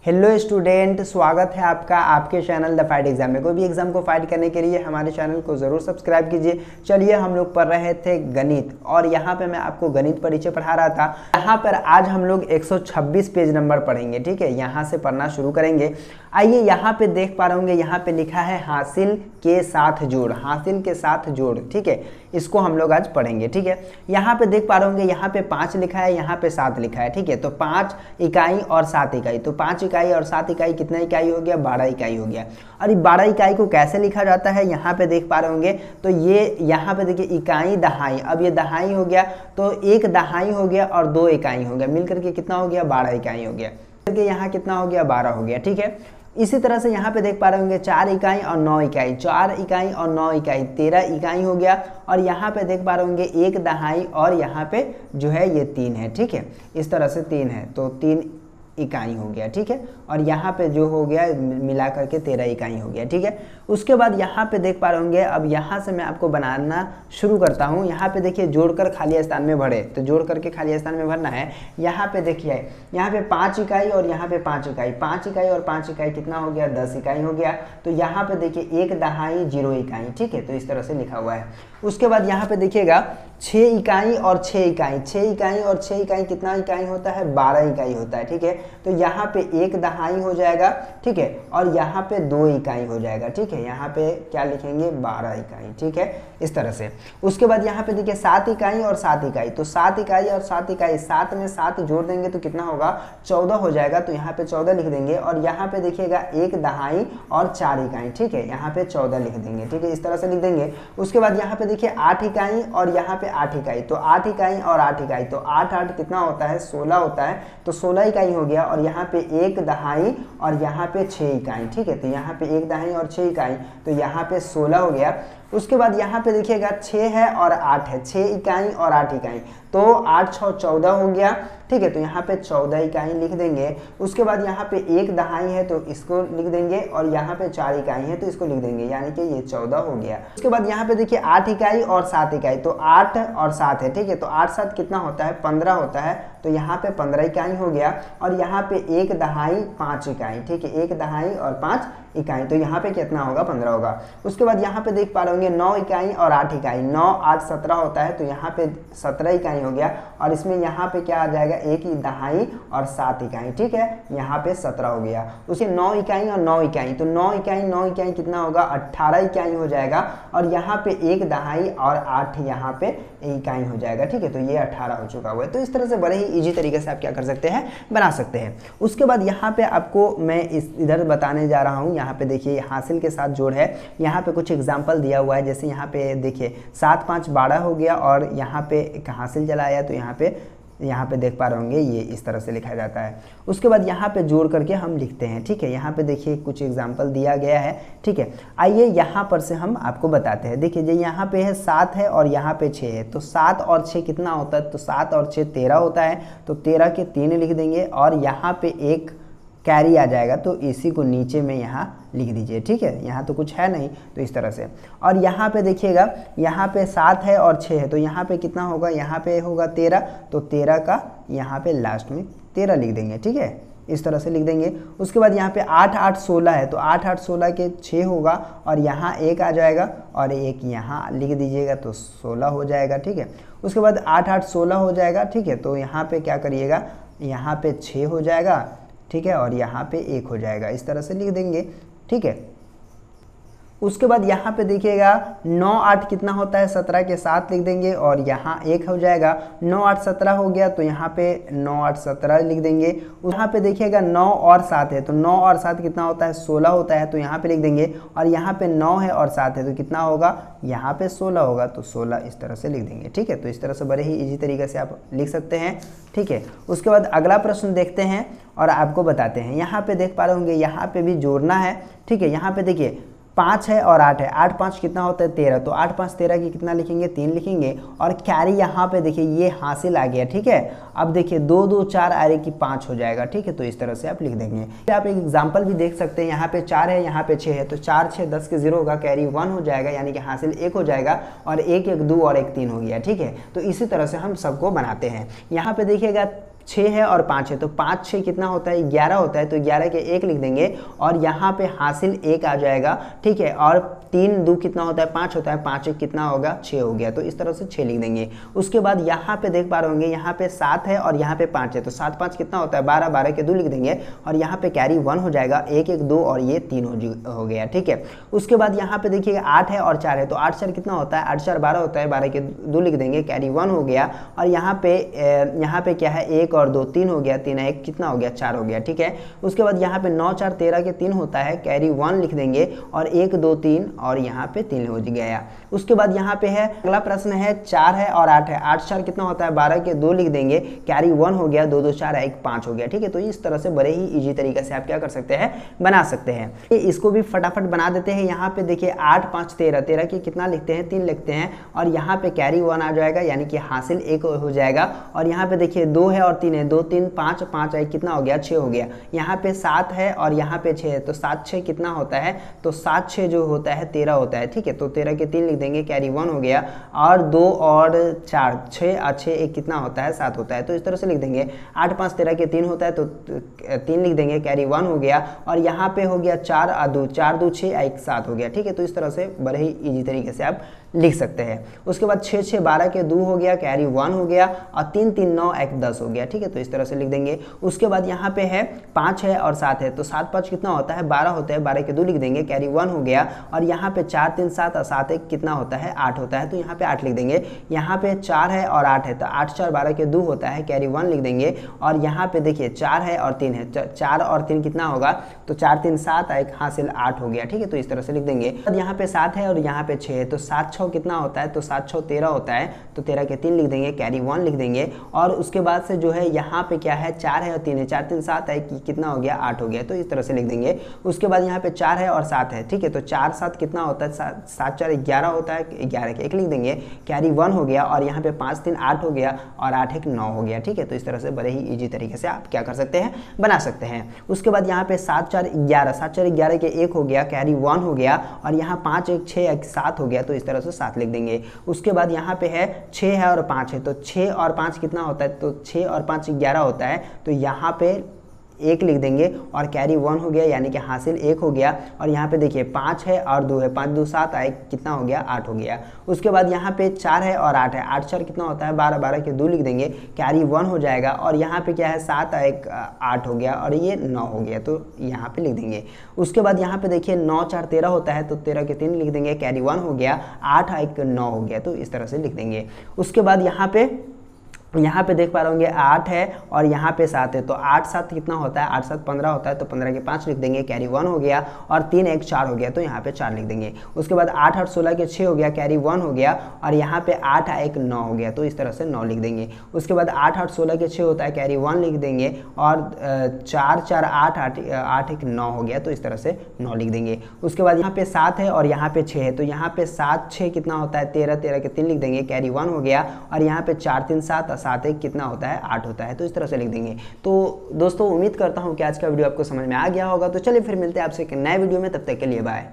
Hello student, स्वागत है आपका आपके चैनल द फाइट एग्जाम में। कोई भी एग्जाम को फाइट करने के लिए हमारे चैनल को ज़रूर सब्सक्राइब कीजिए। चलिए, हम लोग पढ़ रहे थे गणित और यहाँ पे मैं आपको गणित परिचय पढ़ा रहा था। यहाँ पर आज हम लोग 126 पेज नंबर पढ़ेंगे। ठीक है, यहाँ से पढ़ना शुरू करेंगे। आइए, यहाँ पे देख पा रहे होंगे, यहाँ पे लिखा है हासिल के साथ जोड़, हासिल के साथ जोड़। ठीक है, इसको हम लोग आज पढ़ेंगे। ठीक है, यहाँ पे देख पा रहे होंगे, यहाँ पे 5 लिखा है, यहाँ पे 7 लिखा है। ठीक है, तो 5 इकाई और 7 इकाई, तो 5 इकाई और 7 इकाई कितना इकाई हो गया? 12 इकाई हो गया। और ये 12 इकाई को कैसे लिखा जाता है यहाँ पे देख पा रहे होंगे, तो ये यहाँ पे देखिए इकाई दहाई, अब ये दहाई हो गया, तो 1 दहाई हो गया और 2 इकाई हो गया, मिलकर के कितना हो गया? 12 इकाई हो गया। करके यहाँ कितना हो गया? 12 हो गया। ठीक है, इसी तरह से यहाँ पे देख पा रहे होंगे 4 इकाई और 9 इकाई, 4 इकाई और 9 इकाई 13 इकाई हो गया। और यहाँ पे देख पा रहे होंगे 1 दहाई और यहाँ पे जो है ये 3 है। ठीक है, इस तरह से 3 है, तो 3 इकाई हो गया। ठीक है, और यहाँ पे जो हो गया मिला करके 13 इकाई हो गया। ठीक है, उसके बाद यहाँ पे देख पा रहे होंगे, अब यहाँ से मैं आपको बनाना शुरू करता हूँ। यहाँ पे देखिए जोड़कर खाली स्थान में भरे, तो जोड़ करके खाली स्थान में भरना है। यहाँ पे देखिए, यहाँ पे 5 इकाई और यहाँ पे 5 इकाई, 5 इकाई और 5 इकाई कितना हो गया? 10 इकाई हो गया। तो यहाँ पे देखिए 1 दहाई 0 इकाई। ठीक है, तो इस तरह से लिखा हुआ है। उसके बाद यहाँ पे देखिएगा 6 इकाई और 6 इकाई, 6 इकाई और 6 इकाई कितना इकाई होता है? 12 इकाई होता है। ठीक है, तो यहाँ पे 1 दहाई हो जाएगा। ठीक है, और यहाँ पे 2 इकाई हो जाएगा। ठीक है, यहाँ पे क्या लिखेंगे? 12 इकाई। ठीक है, इस तरह से। उसके बाद यहाँ पे देखिए 7 इकाई और 7 इकाई, तो 7 इकाई और 7 इकाई, 7 में 7 जोड़ देंगे तो कितना होगा? 14 हो जाएगा। तो यहाँ पे 14 लिख देंगे। और यहाँ पे देखिएगा 1 दहाई और 4 इकाई। ठीक है, यहाँ पे 14 लिख देंगे। ठीक है, इस तरह से लिख देंगे। उसके बाद यहाँ पे देखिए 8 इकाई और यहाँ पे 8 इकाई, तो 8 इकाई और 8 इकाई, तो 8 8 कितना होता है? 16 होता है, तो 16 इकाई हो गया। और यहाँ पे 1 दहाई और यहाँ पे 6 इकाई। ठीक है, तो यहाँ पे 1 दहाई और 6 इकाई, तो यहाँ पे 16 हो गया। उसके बाद यहाँ पे देखिएगा 6 है और 8 है, 6 इकाई और 8 इकाई, तो 8 6 14 हो गया। ठीक है, तो यहाँ पे 14 इकाई लिख देंगे। उसके बाद यहाँ पे 1 दहाई है तो इसको लिख देंगे, और यहाँ पे 4 इकाई है तो इसको लिख देंगे, यानी कि ये 14 हो गया। उसके बाद यहाँ पे देखिए 8 इकाई और 7 इकाई, तो 8 और 7 है। ठीक है, तो 8 7 कितना होता है? 15 होता है, तो यहाँ पे 15 इकाई हो गया। और यहाँ पे 1 दहाई 5 इकाई। ठीक है, 1 दहाई और 5 इकाई, तो यहाँ पे कितना होगा? 15 होगा। उसके बाद यहाँ पे देख पा रहे होंगे 9 इकाई और 8 इकाई, 9 8 17 होता है, तो यहाँ पे 17 इकाई हो गया। और इसमें यहाँ पे क्या आ जाएगा? 1 दहाई और 7 इकाई। ठीक है, यहाँ पे 17 हो गया। उसके 9 इकाई और 9 इकाई, तो 9 इकाई कितना होगा? 18 इकाई हो जाएगा। और यहाँ पे 1 दहाई और 8 यहाँ पे इकाई हो जाएगा। ठीक है, तो ये 18 हो चुका हुआ है। तो इस तरह से बड़े ही इजी तरीके से आप क्या कर सकते हैं? बना सकते हैं। उसके बाद यहाँ पे आपको मैं इधर बताने जा रहा हूँ। यहाँ पे देखिए हासिल के साथ जोड़ है, यहाँ पे कुछ एग्जाम्पल दिया हुआ है। जैसे यहाँ पे देखिए 7 5 12 हो गया, और यहाँ पे एक हासिल चला आया, तो यहाँ पे देख पा रहे होंगे ये इस तरह से लिखा जाता है। उसके बाद यहाँ पे जोड़ करके हम लिखते हैं। ठीक है, यहाँ पे देखिए कुछ एग्जाम्पल दिया गया है। ठीक है, आइए यहाँ पर से हम आपको बताते हैं। देखिए जो यहाँ पे है 7 है और यहाँ पे 6 है, तो 7 और 6 कितना होता है? तो 7 और 6 13 होता है, तो 13 के 3 लिख देंगे। और यहाँ पे 1 कैरी आ जाएगा, तो इसी को नीचे में यहाँ लिख दीजिए। ठीक है, यहाँ तो कुछ है नहीं, तो इस तरह से। और यहाँ पे देखिएगा, यहाँ पे 7 है और 6 है, तो यहाँ पे कितना होगा? यहाँ पे होगा 13, तो 13 का यहाँ पे लास्ट में 13 लिख देंगे। ठीक है, इस तरह से लिख देंगे। उसके बाद यहाँ पे 8 8 16 है, तो 8 8 16 के 6 होगा, और यहाँ 1 आ जाएगा और 1 यहाँ लिख दीजिएगा, तो 16 हो जाएगा। ठीक है, उसके बाद 8 8 16 हो जाएगा। ठीक है, तो यहाँ पे क्या करिएगा? यहाँ पे 6 हो जाएगा। ठीक है, और यहाँ पे 1 हो जाएगा, इस तरह से लिख देंगे। ठीक है, उसके बाद यहाँ पे देखिएगा 9 8 कितना होता है? 17 के 7 लिख देंगे, और यहाँ 1 हो जाएगा। 9 8 17 हो गया, तो यहाँ पे 9 8 17 लिख देंगे। यहाँ पे देखिएगा 9 और 7 है, तो 9 और 7 कितना होता है? 16 होता है, तो यहाँ पे लिख देंगे। और यहाँ पे 9 है और 7 है, तो कितना होगा? यहाँ पे 16 होगा, तो 16 इस तरह से लिख देंगे। ठीक है, तो इस तरह से बड़े ही ईजी तरीके से आप लिख सकते हैं। ठीक है, उसके बाद अगला प्रश्न देखते हैं और आपको बताते हैं। यहाँ पे देख पा रहे होंगे, यहाँ पे भी जोड़ना है। ठीक है, यहाँ पे देखिए 5 है और 8 है, 8 5 कितना होता है? 13, तो 8 5 13 की कितना लिखेंगे? 3 लिखेंगे। और कैरी यहाँ पे देखिए ये हासिल आ गया। ठीक है, अब देखिए 2 2 4 आ रही की 5 हो जाएगा। ठीक है, तो इस तरह से आप लिख देंगे। आप एक एग्जाम्पल भी देख सकते हैं। यहाँ पे 4 है, यहाँ पे 6 है, तो 4 6 10 के 0 होगा, कैरी 1 हो जाएगा, यानी कि हासिल 1 हो जाएगा। और 1 1 2 और 1 3 हो गया। ठीक है, तो इसी तरह से हम सबको बनाते हैं। यहाँ पे देखिएगा 6 है और 5 है, तो 5 6 कितना होता है 11 होता है, तो 11 के 1 लिख देंगे और यहाँ पे हासिल 1 आ जाएगा, ठीक है। और 3 2 कितना होता है 5 होता है, 5 1 कितना होगा 6 हो गया, तो इस तरह से 6 लिख देंगे। उसके बाद यहाँ पे देख पा रहे होंगे यहाँ पे 7 है और यहाँ पे 5 है, तो 7 5 कितना होता है 12, 12 के 2 लिख देंगे और यहाँ पे कैरी 1 हो जाएगा, 1 1 2 और ये 3 हो गया, ठीक है। उसके बाद यहाँ पे देखिए 8 है और 4 है, तो 8 4 कितना होता है 8 4 12 होता है, 12 के 2 लिख देंगे, कैरी 1 हो गया। और यहाँ पे क्या है 1 और 2 3 हो गया, 3 1 कितना हो गया 4 हो गया, ठीक है। उसके बाद यहाँ पे 9 4 13 के 3 होता है, कैरी 1 लिख देंगे और 1 2 3 और यहाँ पे 3 हो गया। उसके बाद यहाँ पे है अगला प्रश्न है 4 है और 8 है, 8 4 कितना होता है 12 के 2 लिख देंगे, कैरी 1 हो गया, 2 2 4 1 5 हो गया, ठीक है। तो इस तरह से बड़े ही इजी तरीके से आप क्या कर सकते हैं बना सकते हैं। इसको भी फटाफट बना देते हैं। यहाँ पे देखिए 8 5 13, 13 की कितना लिखते हैं 3 लिखते हैं और यहाँ पे कैरी 1 आ जाएगा, यानी कि हासिल 1 हो जाएगा। और यहाँ पे देखिए 2 है और 3 है, 2 3 5 5 1 कितना हो गया 6 हो गया। यहाँ पे 7 है और यहाँ पे 6 है, तो 7 6 कितना होता है, तो 7 6 जो होता है 13 होता है, ठीक है। तो 13 के 3 लिख देंगे, कैरी 1 हो गया। और 2 और 4 6 और 6 1 कितना होता है 7 होता है, तो इस तरह से लिख देंगे। 8 5 13 के 3 होता है, तो 3 लिख देंगे, कैरी 1 हो गया। और यहाँ पे हो गया 4 और 2 4 2 6 1 7 हो गया, ठीक है। तो इस तरह से बड़े ही इजी तरीके से आप लिख सकते हैं। उसके बाद 6 6 12 के 2 हो गया, कैरी 1 हो गया और 3 3 9 1 10 हो गया, ठीक है। तो इस तरह से लिख देंगे। उसके बाद यहाँ पे है 5 है और 7 है, तो 7 5 कितना होता है 12 होता है, 12 के 2 लिख देंगे, कैरी 1 हो गया। और यहाँ पे 4 3 7 और 7 1 कितना होता है 8 होता है, तो यहाँ पे 8 लिख देंगे। यहाँ पे 4 है और 8 है, तो 8 4 12 के 2 होता है, कैरी 1 लिख देंगे। और यहाँ पे देखिए 4 है और 3 है, 4 और 3 कितना होगा, तो 4 3 7 1 हासिल 8 हो गया, ठीक है। तो इस तरह से लिख देंगे। यहाँ पे 7 है और यहाँ पे 6 है, तो 7 6 कितना होता है, तो 7 6 13 होता है, तो 13 के 3 लिख देंगे, कैरी 1 लिख देंगे। और उसके बाद से जो है यहाँ पे क्या है 4 है और 3 है, 4 3 7 है, कितना हो गया 8 हो गया, तो इस तरह से लिख देंगे। उसके बाद यहाँ पे 4 है और 7 है, ठीक है। तो 4 7 कितना होता है 7 4 11 होता है, 11 के 1 लिख देंगे, कैरी 1 हो गया। और यहाँ पे 5 3 8 हो गया और 8 1 9 हो गया, ठीक है। तो इस तरह से बड़े ही इजी तरीके से आप क्या कर सकते हैं बना सकते हैं। उसके बाद यहाँ पे 7 4 11, 7 4 11 के 1 हो गया, कैरी 1 हो गया। और यहाँ 5 1 6 1 7 हो गया, तो इस तरह से 7 लिख देंगे। उसके बाद यहाँ पे है 6 है और 5 है, तो 6 और 5 कितना होता है, तो 6 और 5 11 होता है, तो यहाँ पे 1 लिख देंगे और कैरी 1 हो गया, यानी कि हासिल 1 हो गया। और यहाँ पे देखिए 5 है और 2 है, 5 2 7 1 कितना हो गया 8 हो गया। उसके बाद यहाँ पे 4 है और 8 है, 8 4 कितना होता है 12, 12 के 2 लिख देंगे, कैरी 1 हो जाएगा। और यहाँ पे क्या है 7 1 8 हो गया और ये 9 हो गया, तो यहाँ पे लिख देंगे। उसके बाद यहाँ पे देखिए 9 4 13 होता है, तो 13 के 3 लिख देंगे, कैरी 1 हो गया। 8 1 9 हो गया, तो इस तरह से लिख देंगे। उसके बाद यहाँ पे देख पा रहे होंगे 8 है और यहाँ पे 7 है, तो 8 7 कितना होता है 8 7 15 होता है, तो 15 के 5 लिख देंगे, कैरी 1 हो गया। और 3 1 4 हो गया, तो यहाँ पे 4 लिख देंगे। उसके बाद 8 8 16 के 6 हो गया, कैरी 1 हो गया। और यहाँ पे 8 1 9 हो गया, तो इस तरह से 9 लिख देंगे। उसके बाद 8 8 16 के 6 होता है, कैरी 1 लिख देंगे। और 4 4 8 8 1 9 हो गया, तो इस तरह से 9 लिख देंगे। उसके बाद यहाँ पे 7 है और यहाँ पे 6 है, तो यहाँ पे 7 6 कितना होता है 13, 13 के 3 लिख देंगे, कैरी 1 हो गया। और यहाँ पे 4 3 7 और 7 1 कितना होता है 8 होता है, तो इस तरह से लिख देंगे। तो दोस्तों उम्मीद करता हूँ कि आज का वीडियो आपको समझ में आ गया होगा। तो चलिए फिर मिलते हैं आपसे एक नए वीडियो में, तब तक के लिए बाय।